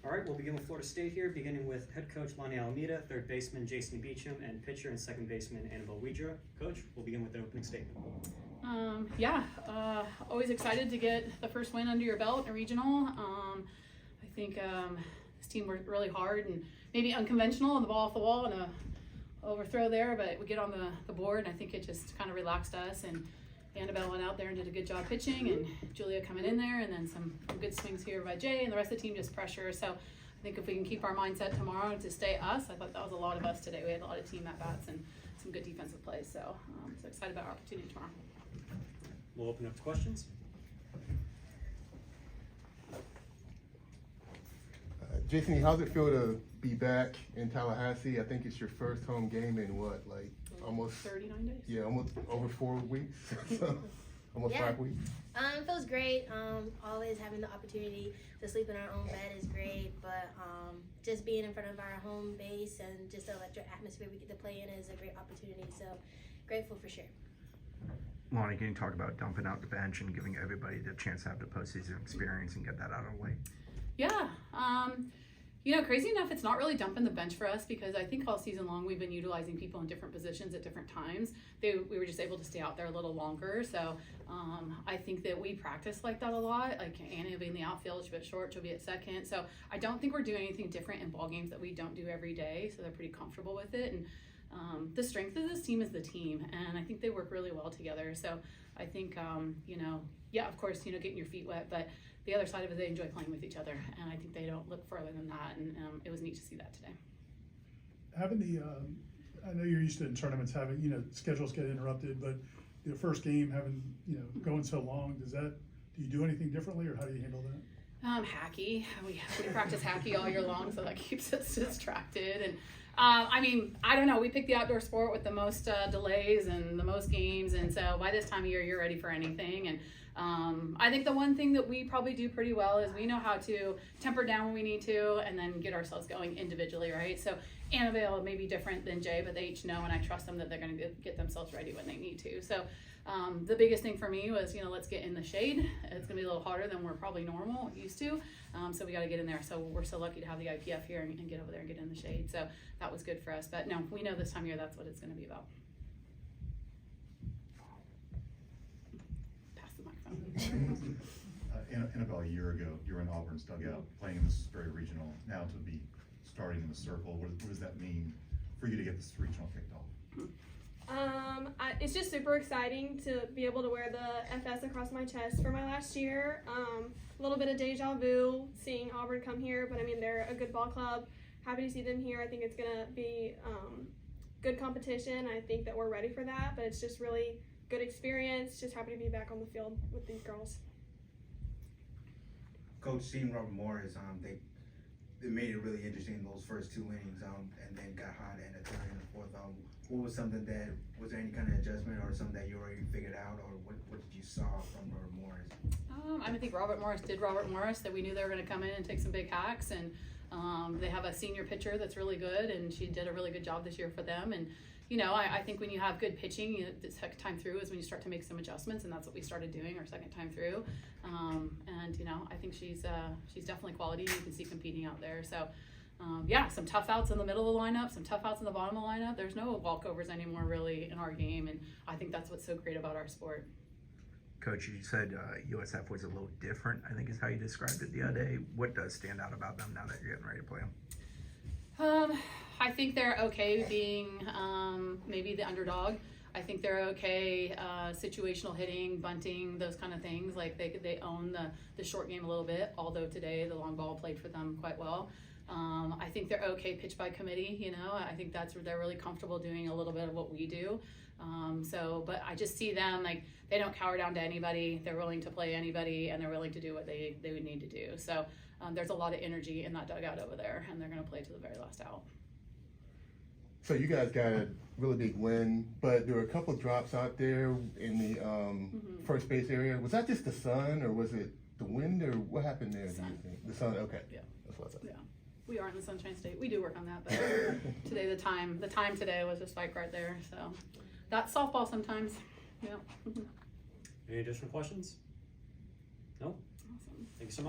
All right, we'll begin with Florida State here, beginning with head coach Lonni Alameda, third baseman Jason Beecham, and pitcher and second baseman Annabelle Widra. Coach, we'll begin with the opening statement. Always excited to get the first win under your belt in a regional. I think this team worked really hard and maybe unconventional on the ball off the wall and a overthrow there, but we get on the board, and I think it just kind of relaxed us. And Annabelle went out there and did a good job pitching, and Julia coming in there, and then some good swings here by Jay, and the rest of the team just pressure. So I think if we can keep our mindset tomorrow to stay us, I thought that was a lot of us today. We had a lot of team at-bats and some good defensive plays. So excited about our opportunity tomorrow. We'll open up to questions. Jason, how's it feel to be back in Tallahassee? I think it's your first home game in what, like almost 39 days? Yeah, almost over 4 weeks. So, almost 5 weeks. It feels great. Always having the opportunity to sleep in our own bed is great, but just being in front of our home base and just the electric atmosphere we get to play in is a great opportunity. So grateful for sure. Lonni, can you talk about dumping out the bench and giving everybody the chance to have the postseason experience and get that out of the way? Yeah. Crazy enough, it's not really dumping the bench for us because I think all season long we've been utilizing people in different positions at different times. We were just able to stay out there a little longer. So I think that we practice like that a lot. Like Annie will be in the outfield, she'll be at short, she'll be at second. So I don't think we're doing anything different in ball games that we don't do every day. So they're pretty comfortable with it. And the strength of this team is the team, and I think they work really well together. So I think, of course, getting your feet wet, but the other side of it, they enjoy playing with each other, and I think they don't look further than that, and it was neat to see that today. Having I know you're used to in tournaments having, schedules get interrupted, but the first game having, going so long, do you do anything differently, or how do you handle that? Hacky. We practice hacky all year long, so that keeps us distracted. And I don't know. We pick the outdoor sport with the most delays and the most games, and so by this time of year, you're ready for anything. And I think the one thing that we probably do pretty well is we know how to temper down when we need to, and then get ourselves going individually, right? So Annabelle may be different than Jay, but they each know, and I trust them that they're going to get themselves ready when they need to. So the biggest thing for me was, let's get in the shade. It's going to be a little harder than we're probably used to. So we got to get in there. So we're so lucky to have the IPF here and get over there and get in the shade. So that was good for us. But no, we know this time of year that's what it's going to be about. Pass the microphone. Annabelle, a year ago, you were in Auburn's dugout playing in this very regional. Now to be starting in the circle, what does that mean for you to get this regional kicked off? It's just super exciting to be able to wear the FS across my chest for my last year. A little bit of deja vu seeing Auburn come here, but they're a good ball club. Happy to see them here. I think it's going to be good competition. I think that we're ready for that, but it's just really good experience. Just happy to be back on the field with these girls. Coach, seeing Robert Morris, they made it really interesting in those first 2 innings, and then got hot in the third and the fourth. What was was there any kind of adjustment or something that you already figured out, or what did you saw from Robert Morris? I think Robert Morris did Robert Morris, that we knew they were going to come in and take some big hacks, and they have a senior pitcher that's really good, and she did a really good job this year for them. And I think when you have good pitching, the second time through is when you start to make some adjustments, and that's what we started doing our second time through. I think she's definitely quality. You can see competing out there. So some tough outs in the middle of the lineup, some tough outs in the bottom of the lineup. There's no walkovers anymore really in our game, and I think that's what's so great about our sport. Coach, you said USF was a little different, I think is how you described it the other day. What does stand out about them now that you're getting ready to play them? I think they're okay being maybe the underdog. I think they're okay situational hitting, bunting, those kind of things. Like they own the short game a little bit, although today the long ball played for them quite well. I think they're okay pitch by committee, I think that's where they're really comfortable doing a little bit of what we do. But I just see them, like, they don't cower down to anybody. They're willing to play anybody, and they're willing to do what they would need to do. So there's a lot of energy in that dugout over there, and they're going to play to the very last out. So you guys got a really big win, but there were a couple drops out there in the first base area. Was that just the sun, or was it the wind, or what happened there? Do you think the sun? Okay, yeah, that's what I thought. Yeah, we are in the Sunshine State. We do work on that, but today the time today was just like right there. So that's softball sometimes. Yeah. Any additional questions? No? Awesome. Thank you so much.